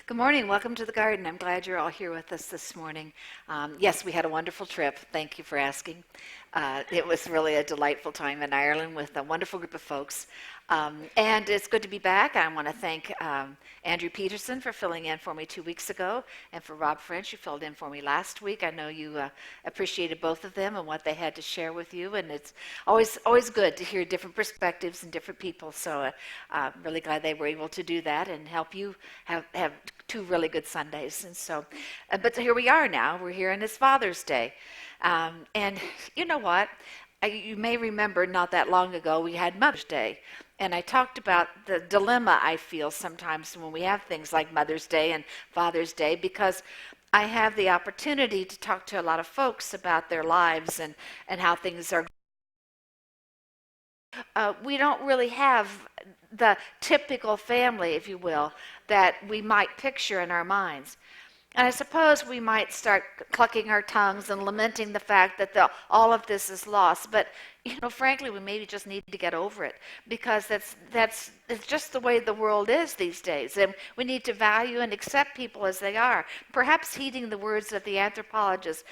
Good morning. Welcome to the garden. I'm glad you're all here with us this morning. Yes, we had a wonderful trip. Thank you for asking. It was really a delightful time in Ireland with a wonderful group of folks. And it's good to be back. I want to thank Andrew Peterson for filling in for me 2 weeks ago, and for Rob French, who filled in for me last week. I know you appreciated both of them and what they had to share with you, and it's always good to hear different perspectives and different people. So I'm really glad they were able to do that and help you have two really good Sundays. And so, but here we are now. We're here, and it's Father's Day. And you know what? You may remember not that long ago we had Mother's Day. And I talked about the dilemma I feel sometimes when we have things like Mother's Day and Father's Day, because I have the opportunity to talk to a lot of folks about their lives and how things are. We don't really have the typical family, if you will, that we might picture in our minds. And I suppose we might start clucking our tongues and lamenting the fact that all of this is lost. But, frankly, we maybe just need to get over it, because it's just the way the world is these days. And we need to value and accept people as they are. Perhaps heeding the words of the anthropologist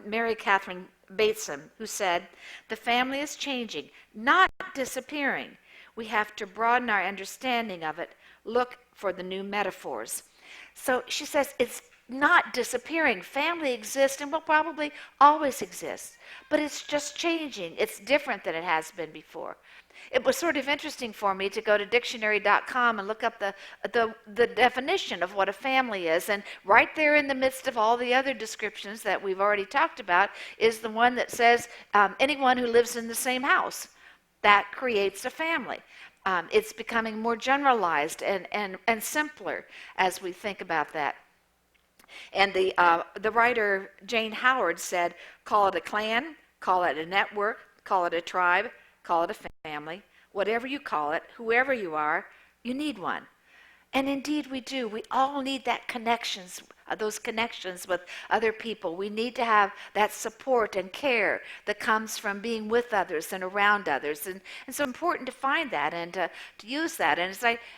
Mary Catherine Bateson, who said, "The family is changing, not disappearing. We have to broaden our understanding of it, look for the new metaphors." So she says it's not disappearing. Family exists and will probably always exist, but it's just changing. It's different than it has been before. It was sort of interesting for me to go to dictionary.com and look up the definition of what a family is, and right there in the midst of all the other descriptions that we've already talked about is the one that says anyone who lives in the same house. That creates a family. It's becoming more generalized and simpler as we think about that. And the writer Jane Howard said, "Call it a clan, call it a network, call it a tribe, call it a family. Whatever you call it, whoever you are, you need one." And indeed we do. We all need those connections with other people. We need to have that support and care that comes from being with others and around others. And so important to find that and to use that. And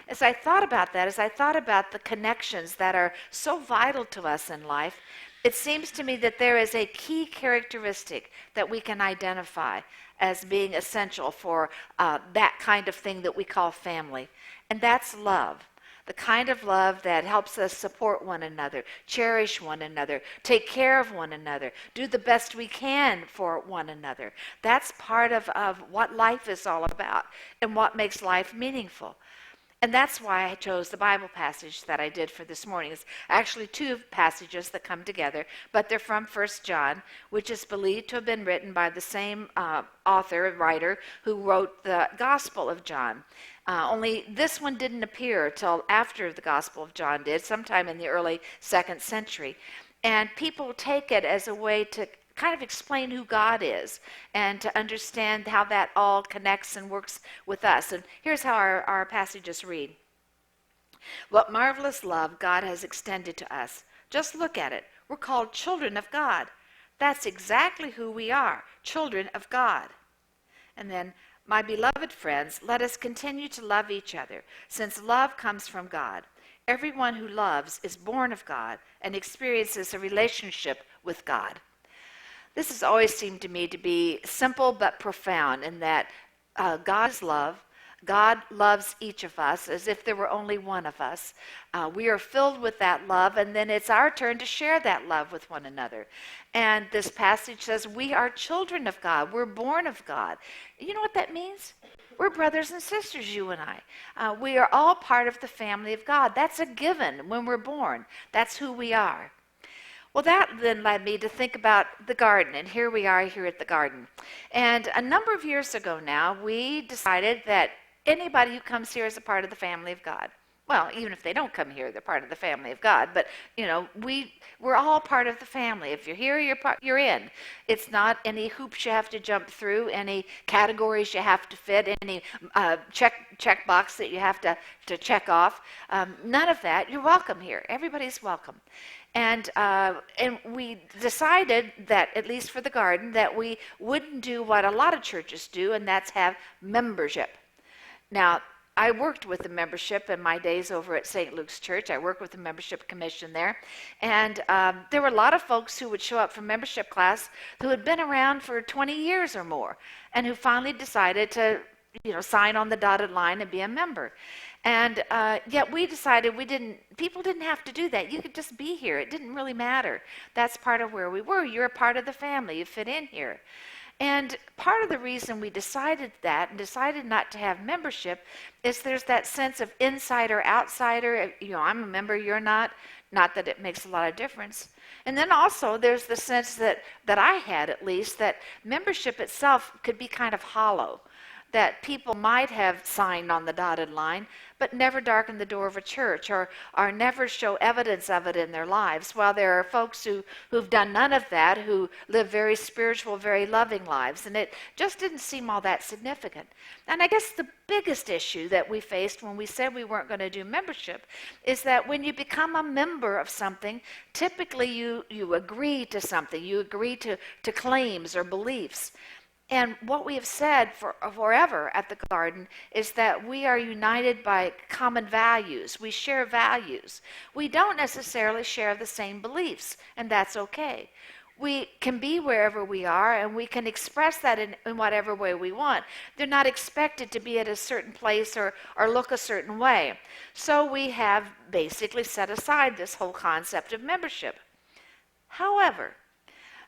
as I thought about that, as I thought about the connections that are so vital to us in life, it seems to me that there is a key characteristic that we can identify as being essential for that kind of thing that we call family. And that's love. The kind of love that helps us support one another, cherish one another, take care of one another, do the best we can for one another. That's part of what life is all about and what makes life meaningful. And that's why I chose the Bible passage that I did for this morning. It's actually two passages that come together, but they're from 1 John, which is believed to have been written by the same writer who wrote the Gospel of John. Only this one didn't appear till after the Gospel of John did, sometime in the early 2nd century. And people take it as a way to kind of explain who God is and to understand how that all connects and works with us. And here's how our passages read. "What marvelous love God has extended to us. Just look at it. We're called children of God. That's exactly who we are, children of God." And then, "My beloved friends, let us continue to love each other, since love comes from God. Everyone who loves is born of God and experiences a relationship with God." This has always seemed to me to be simple but profound in that God is love. God loves each of us as if there were only one of us. We are filled with that love, and then it's our turn to share that love with one another. And this passage says we are children of God. We're born of God. You know what that means? We're brothers and sisters, you and I. We are all part of the family of God. That's a given when we're born. That's who we are. Well, that then led me to think about the garden, and here we are here at the garden. And a number of years ago now, we decided that anybody who comes here is a part of the family of God. Well, even if they don't come here, they're part of the family of God. But, we're all part of the family. If you're here, you're in. It's not any hoops you have to jump through, any categories you have to fit, any check box that you have to check off. None of that. You're welcome here. Everybody's welcome. And we decided that, at least for the garden, that we wouldn't do what a lot of churches do, and that's have membership. Now, I worked with the membership in my days over at St. Luke's Church. I worked with the membership commission there. And there were a lot of folks who would show up for membership class who had been around for 20 years or more and who finally decided to, sign on the dotted line and be a member. And yet we decided people didn't have to do that. You could just be here. It didn't really matter. That's part of where we were. You're a part of the family. You fit in here. And part of the reason we decided that and decided not to have membership is there's that sense of insider, outsider. I'm a member, you're not. Not that it makes a lot of difference. And then also there's the sense that I had, at least, that membership itself could be kind of hollow. That people might have signed on the dotted line, but never darken the door of a church or never show evidence of it in their lives. While there are folks who've done none of that, who live very spiritual, very loving lives, and it just didn't seem all that significant. And I guess the biggest issue that we faced when we said we weren't going to do membership is that when you become a member of something, typically you agree to something, you agree to claims or beliefs. And what we have said forever at the Garden is that we are united by common values. We share values. We don't necessarily share the same beliefs, and that's okay. We can be wherever we are, and we can express that in whatever way we want. They're not expected to be at a certain place or look a certain way. So we have basically set aside this whole concept of membership. However,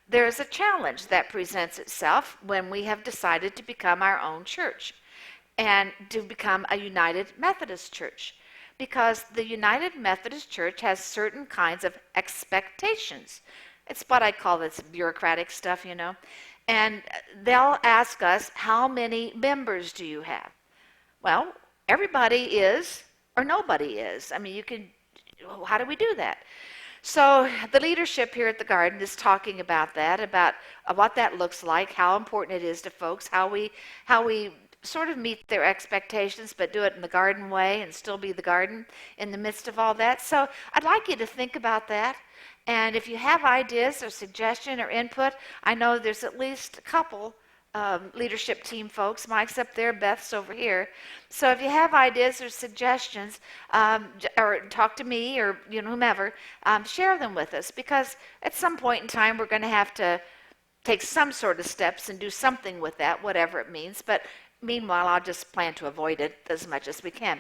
there is a challenge that presents itself when we have decided to become our own church and to become a United Methodist Church, because the United Methodist Church has certain kinds of expectations. It's what I call this bureaucratic stuff, and they'll ask us, how many members do you have? Well, everybody is or nobody is. How do we do that? So the leadership here at the Garden is talking about that, about what that looks like, how important it is to folks, how we sort of meet their expectations, but do it in the Garden way and still be the Garden in the midst of all that. So I'd like you to think about that. And if you have ideas or suggestion or input, I know there's at least a couple leadership team folks. Mike's up there, Beth's over here. So if you have ideas or suggestions, or talk to me or whomever, share them with us, because at some point in time we're going to have to take some sort of steps and do something with that, whatever it means. But meanwhile, I'll just plan to avoid it as much as we can.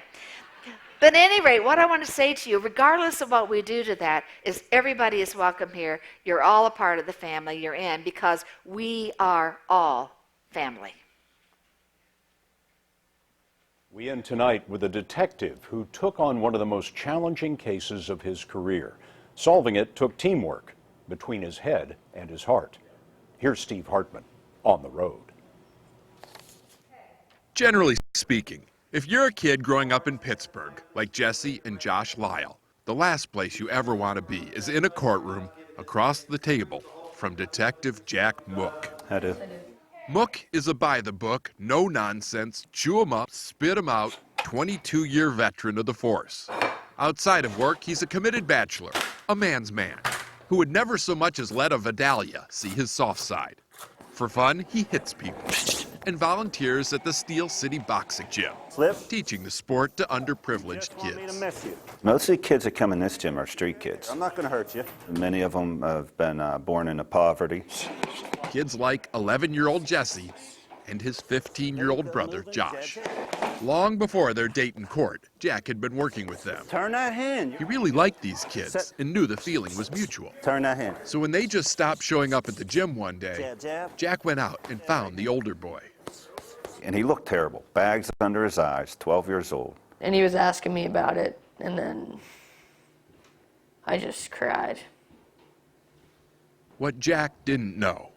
But at any rate, what I want to say to you, regardless of what we do to that, is everybody is welcome here. You're all a part of the family you're in, because we are all family. We end tonight with a detective who took on one of the most challenging cases of his career. Solving it took teamwork between his head and his heart. Here's Steve Hartman on the road. Generally speaking, if you're a kid growing up in Pittsburgh, like Jesse and Josh Lyle, the last place you ever want to be is in a courtroom across the table from Detective Jack Mook. I do. Mook is a by-the-book, no-nonsense, chew-em-up, spit-em-out, 22-year veteran of the force. Outside of work, he's a committed bachelor, a man's man, who would never so much as let a Vidalia see his soft side. For fun, he hits people and volunteers at the Steel City Boxing Gym, teaching the sport to underprivileged kids. Most of the kids that come in this gym are street kids. I'm not going to hurt you. Many of them have been born into poverty. Kids like 11-year-old Jesse and his 15-year-old brother, Josh. Long before their date in court, Jack had been working with them. Turn that hand. He really liked these kids and knew the feeling was mutual. Turn that hand. So when they just stopped showing up at the gym one day, Jack went out and found the older boy. And he looked terrible. Bags under his eyes, 12 years old. And he was asking me about it, and then I just cried. What Jack didn't know,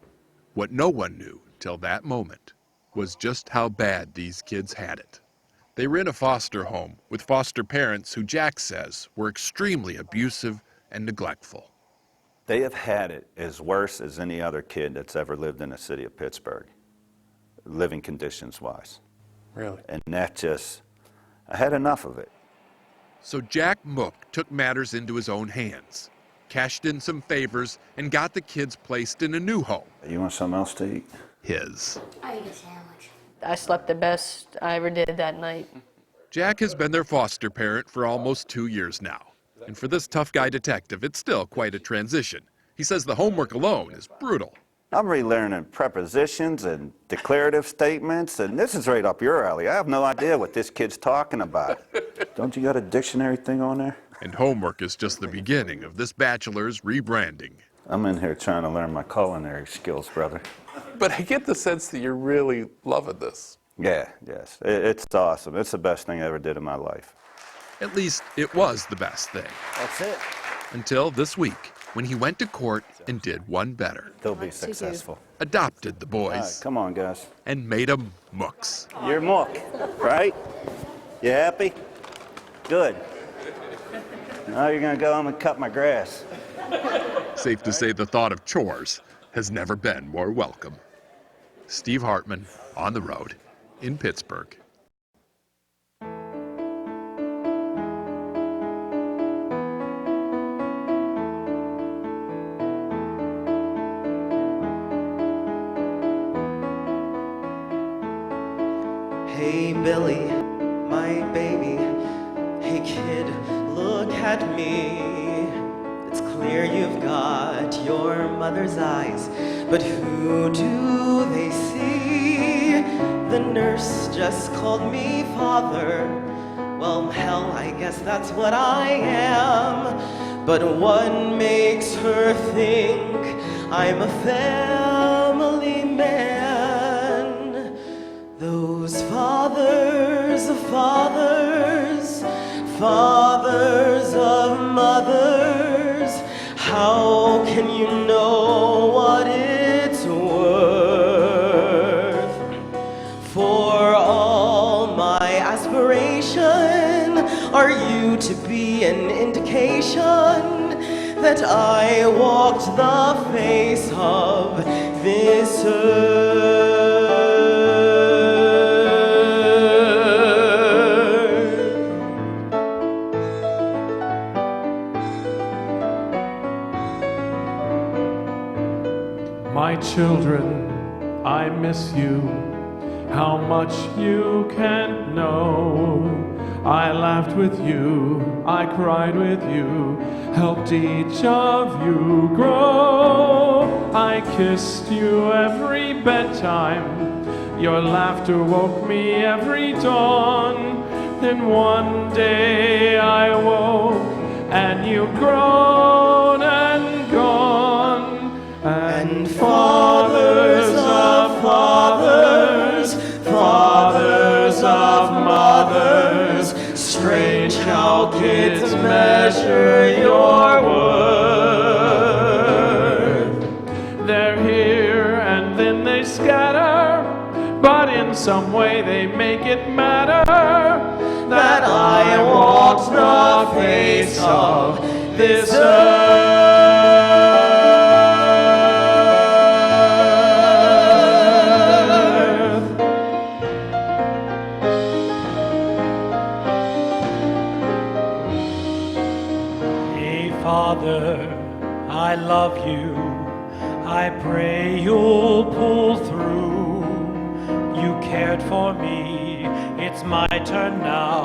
what no one knew till that moment, was just how bad these kids had it. They were in a foster home with foster parents who Jack says were extremely abusive and neglectful. They have had it as worse as any other kid that's ever lived in the city of Pittsburgh, living conditions-wise. Really? And that just, I had enough of it. So Jack Mook took matters into his own hands, cashed in some favors, and got the kids placed in a new home. You want something else to eat? His. I slept the best I ever did that night. Jack has been their foster parent for almost 2 years now. And for this tough guy detective, it's still quite a transition. He says the homework alone is brutal. I'm relearning prepositions and declarative statements, and this is right up your alley. I have no idea what this kid's talking about. Don't you got a dictionary thing on there? And homework is just the beginning of this bachelor's rebranding. I'm in here trying to learn my culinary skills, brother. But I get the sense that you're really loving this. Yeah, yes. It's awesome. It's the best thing I ever did in my life. At least it was the best thing. That's it. Until this week, when he went to court and did one better. They'll be successful. Adopted the All right, boys come on, guys. and made them mooks. You're Mook, right? You happy? Good. Now you're going to go home and cut my grass. Safe to say the thought of chores has never been more welcome. Steve Hartman, on the road in Pittsburgh. Hey Billy, my baby. Hey kid, look at me. It's clear you've got your mother's eyes, but who do they see? The nurse just called me father. Well, hell, I guess that's what I am. But what makes her think I'm a family man? Those fathers of fathers, fathers of mothers, how can you know what it's worth? For all my aspiration, are you to be an indication that I walked the face of this earth? My children, I miss you. How much you can't know. I laughed with you, I cried with you, helped each of you grow. I kissed you every bedtime, your laughter woke me every dawn. Then one day I woke and you'd grown and gone. And fathers of fathers, fathers of mothers, strange how kids measure your worth. They're here and then they scatter, but in some way they make it matter that I walked the face of this earth. Father, I love you. I pray you'll pull through. You cared for me. It's my turn now.